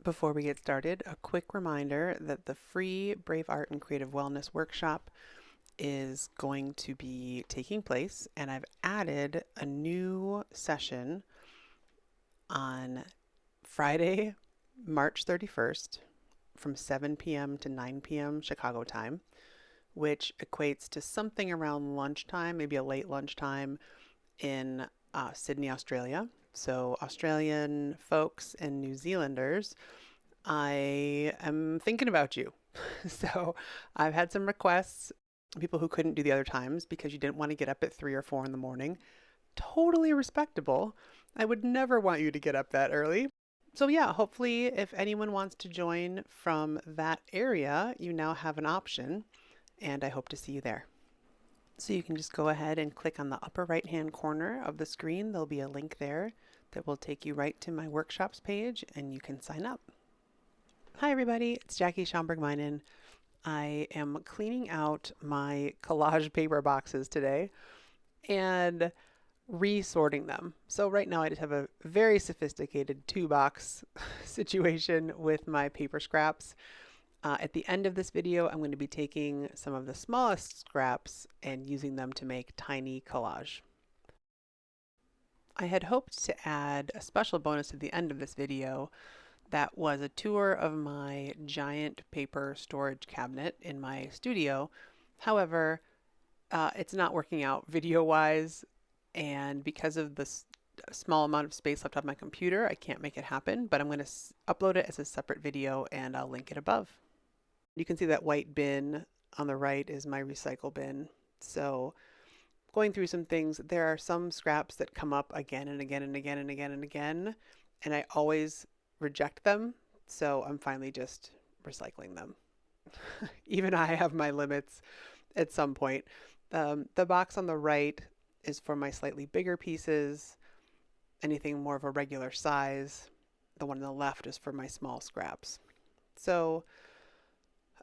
Before we get started, a quick reminder that the free Brave Art and Creative Wellness workshop is going to be taking place, and I've added a new session on Friday, March 31st from 7 p.m. to 9 p.m. Chicago time, which equates to something around lunchtime, maybe a late lunchtime in Sydney, Australia. So, Australian folks and New Zealanders, I am thinking about you. So I've had some requests, people who couldn't do the other times because you didn't want to get up at 3 or 4 in the morning. Totally respectable. I would never want you to get up that early. So, yeah, hopefully, if anyone wants to join from that area, you now have an option, and I hope to see you there. So, you can just go ahead and click on the upper right hand corner of the screen. There'll be a link there that will take you right to my workshops page, and you can sign up. Hi, everybody. It's Jackie Schomburg-Abstract. I am cleaning out my collage paper boxes today and resorting them. So right now I just have a very sophisticated two-box situation with my paper scraps. At the end of this video, I'm going to be taking some of the smallest scraps and using them to make tiny collage. I had hoped to add a special bonus at the end of this video that was a tour of my giant paper storage cabinet in my studio. However, it's not working out video-wise, and because of the small amount of space left on my computer, I can't make it happen, but I'm going to upload it as a separate video and I'll link it above. You can see that white bin on the right is my recycle bin. So going through some things, there are some scraps that come up again and again and again and again and again, and I always reject them. So I'm finally just recycling them. Even I have my limits at some point. The box on the right is for my slightly bigger pieces, anything more of a regular size. The one on the left is for my small scraps. So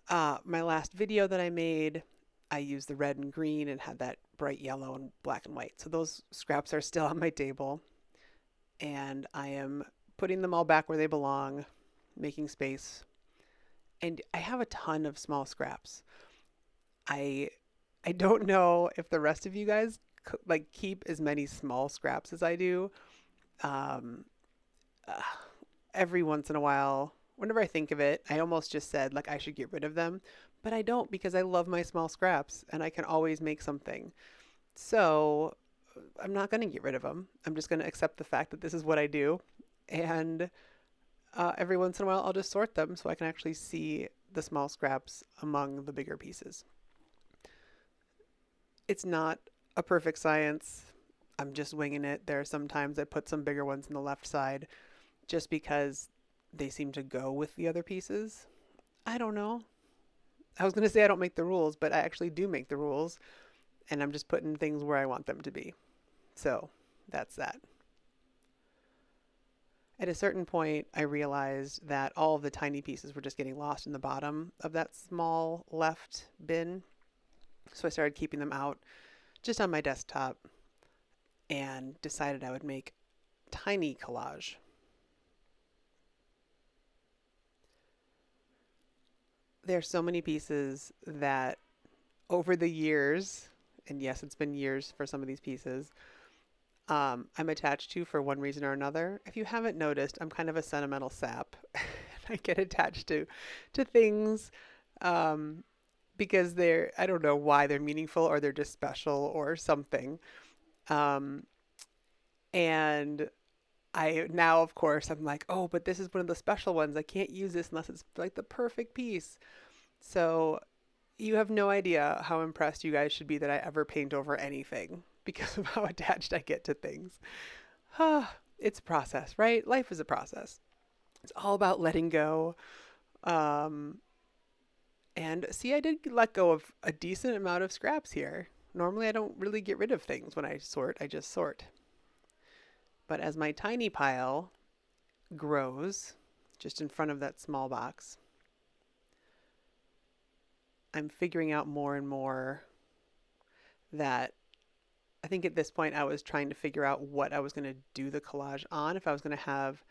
my last video that I made, I used the red and green and had that bright yellow and black and white. So those scraps are still on my table, and I am putting them all back where they belong, making space. And I have a ton of small scraps. I I don't know if the rest of you guys like keep as many small scraps as I do. Um, uh, every once in a while, whenever I think of it, I almost just said like I should get rid of them, but I don't because I love my small scraps and I can always make something. So I'm not going to get rid of them. I'm just going to accept the fact that this is what I do, and every once in a while I'll just sort them so I can actually see the small scraps among the bigger pieces. It's not a perfect science. I'm just winging it. There are some times I put some bigger ones on the left side just because they seem to go with the other pieces. I don't know. I was going to say I don't make the rules, but I actually do make the rules, and I'm just putting things where I want them to be. So that's that. At a certain point, I realized that all of the tiny pieces were just getting lost in the bottom of that small left bin. So I started keeping them out just on my desktop and decided I would make tiny collage. There are so many pieces that over the years, and yes, it's been years for some of these pieces, I'm attached to for one reason or another. If you haven't noticed, I'm kind of a sentimental sap. I get attached to things um, because they're, I don't know why they're meaningful or they're just special or something. Um, and I now, of course, I'm like, oh, but this is one of the special ones. I can't use this unless it's like the perfect piece. So you have no idea how impressed you guys should be that I ever paint over anything because of how attached I get to things. It's a process, right? Life is a process. It's all about letting go. Um, and see, I did let go of a decent amount of scraps here. Normally, I don't really get rid of things when I sort, I just sort. But as my tiny pile grows just in front of that small box, I'm figuring out more and more that I think at this point I was trying to figure out what I was going to do the collage on. If I was going to have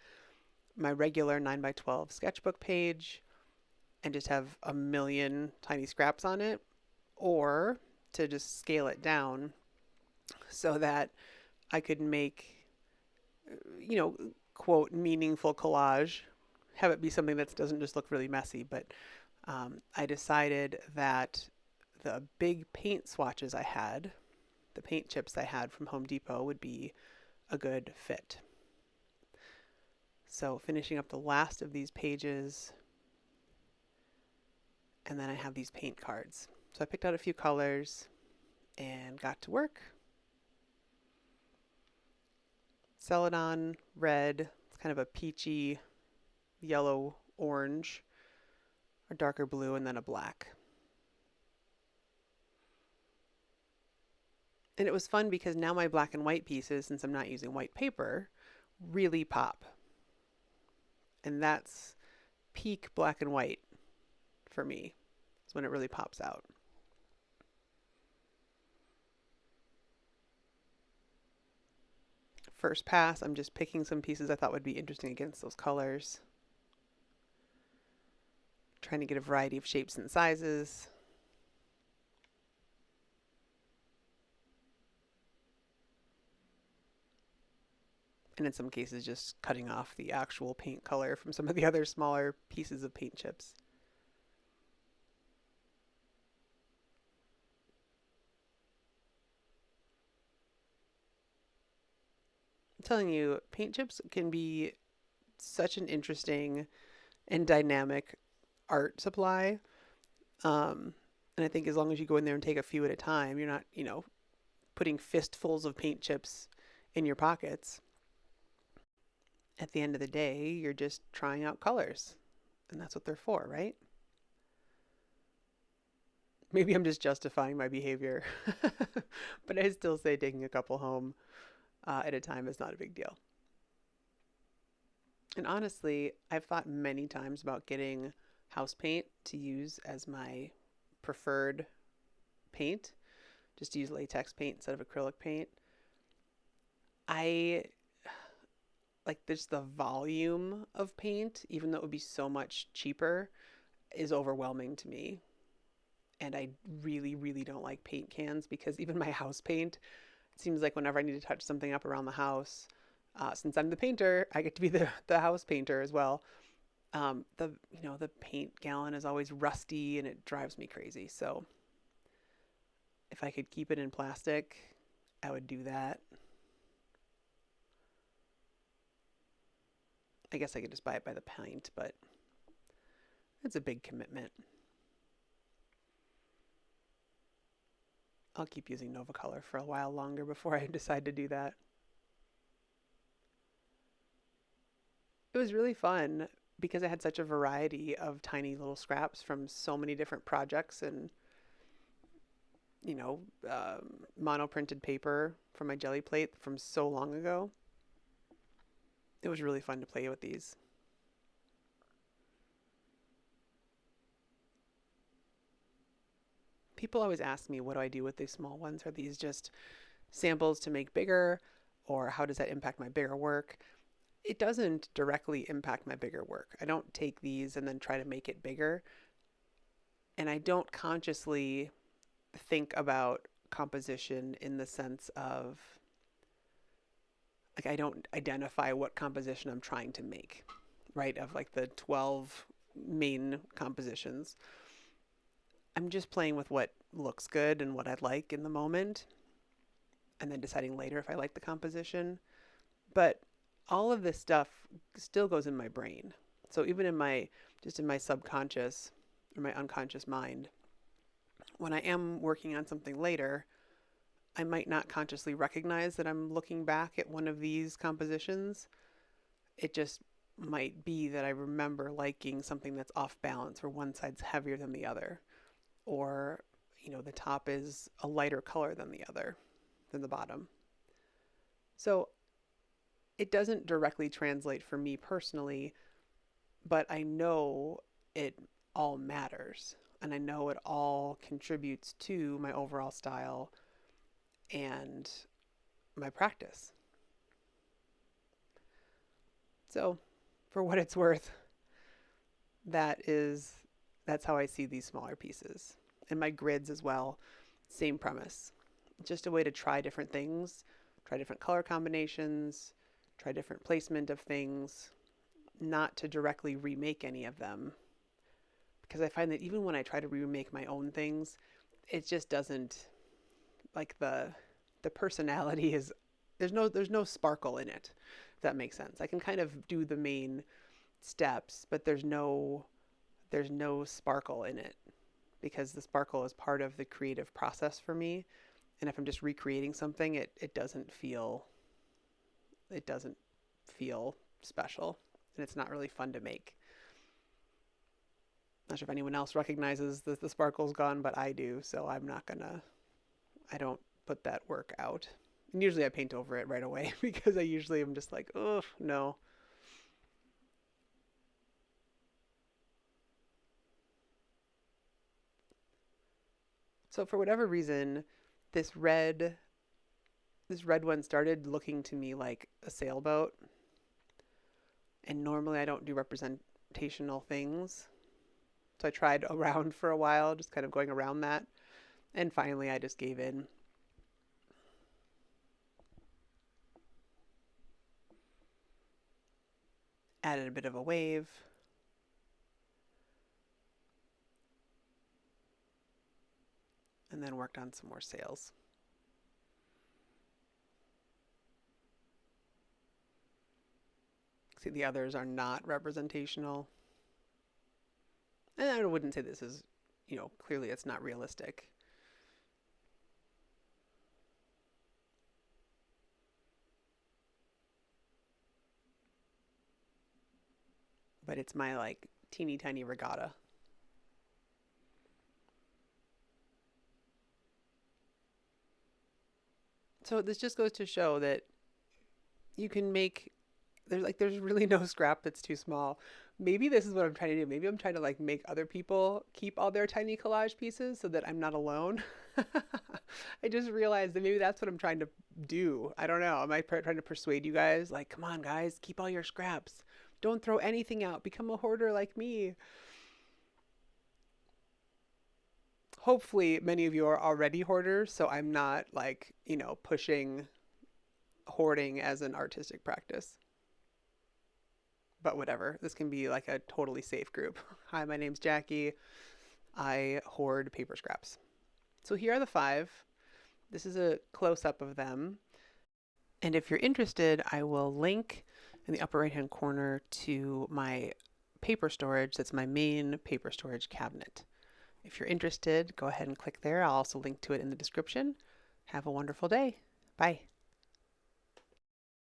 my regular 9 by 12 sketchbook page and just have a million tiny scraps on it, or to just scale it down so that I could make, you know, quote, meaningful collage, have it be something that doesn't just look really messy. But I decided that the big paint swatches I had, the paint chips I had from Home Depot, would be a good fit. So finishing up the last of these pages, and then I have these paint cards. So I picked out a few colors and got to work. Celadon red, it's kind of a peachy yellow orange, a darker blue, and then a black. And it was fun because now my black and white pieces, since I'm not using white paper, really pop. And that's peak black and white for me. It's when it really pops out. First pass, I'm just picking some pieces I thought would be interesting against those colors. Trying to get a variety of shapes and sizes. And in some cases, just cutting off the actual paint color from some of the other smaller pieces of paint chips. I'm telling you, paint chips can be such an interesting and dynamic art supply. And I think as long as you go in there and take a few at a time, you're not, putting fistfuls of paint chips in your pockets. At the end of the day, you're just trying out colors. And that's what they're for, right? Maybe I'm just justifying my behavior. But I still say taking a couple home at a time is not a big deal. And honestly, I've thought many times about getting house paint to use as my preferred paint, just to use latex paint instead of acrylic paint. I like just the volume of paint, even though it would be so much cheaper, is overwhelming to me. And I really, really don't like paint cans, because even my house paint, it seems like whenever I need to touch something up around the house, since I'm the painter, I get to be the house painter as well. The paint gallon is always rusty and it drives me crazy. So if I could keep it in plastic, I would do that. I guess I could just buy it by the pint, but it's a big commitment. I'll keep using Nova Color for a while longer before I decide to do that. It was really fun because I had such a variety of tiny little scraps from so many different projects, and mono printed paper from my jelly plate from so long ago. It was really fun to play with these. People always ask me, what do I do with these small ones? Are these just samples to make bigger, or how does that impact my bigger work? It doesn't directly impact my bigger work. I don't take these and then try to make it bigger. And I don't consciously think about composition in the sense of, like, I don't identify what composition I'm trying to make, right? Of like the 12 main compositions. I'm just playing with what looks good and what I like in the moment, and then deciding later if I like the composition. But all of this stuff still goes in my brain. So even in my subconscious or my unconscious mind, when I am working on something later, I might not consciously recognize that I'm looking back at one of these compositions. It just might be that I remember liking something that's off balance, where one side's heavier than the other, or the top is a lighter color than the bottom. So it doesn't directly translate for me personally, but I know it all matters, and I know it all contributes to my overall style and my practice. So for what it's worth, that's how I see these smaller pieces. And my grids as well, same premise. Just a way to try different things, try different color combinations, try different placement of things, not to directly remake any of them. Because I find that even when I try to remake my own things, it just doesn't, like, the personality is, there's no sparkle in it, if that makes sense. I can kind of do the main steps, but there's no sparkle in it, because the sparkle is part of the creative process for me. And if I'm just recreating something, it doesn't feel special, and it's not really fun to make. Not sure if anyone else recognizes that the sparkle's gone, but I do, so I don't put that work out. And usually I paint over it right away because I usually am just like, oh, no. So for whatever reason, this red this red one started looking to me like a sailboat. And normally I don't do representational things. So I tried around for a while, just kind of going around that. And finally I just gave in. Added a bit of a wave. And then worked on some more sails. See, the others are not representational. And I wouldn't say this is, clearly it's not realistic. But it's my, like, teeny tiny regatta. So this just goes to show that you can make, there's really no scrap that's too small. Maybe this is what I'm trying to do. Maybe I'm trying to, like, make other people keep all their tiny collage pieces so that I'm not alone. I just realized that maybe that's what I'm trying to do. I don't know. Am I trying to persuade you guys? Like, come on, guys, keep all your scraps. Don't throw anything out. Become a hoarder like me. Hopefully, many of you are already hoarders, so I'm not, like, pushing hoarding as an artistic practice. But whatever, this can be like a totally safe group. Hi, my name's Jackie. I hoard paper scraps. So here are the 5. This is a close-up of them. And if you're interested, I will link in the upper right-hand corner to my paper storage. That's my main paper storage cabinet. If you're interested, go ahead and click there. I'll also link to it in the description. Have a wonderful day. Bye.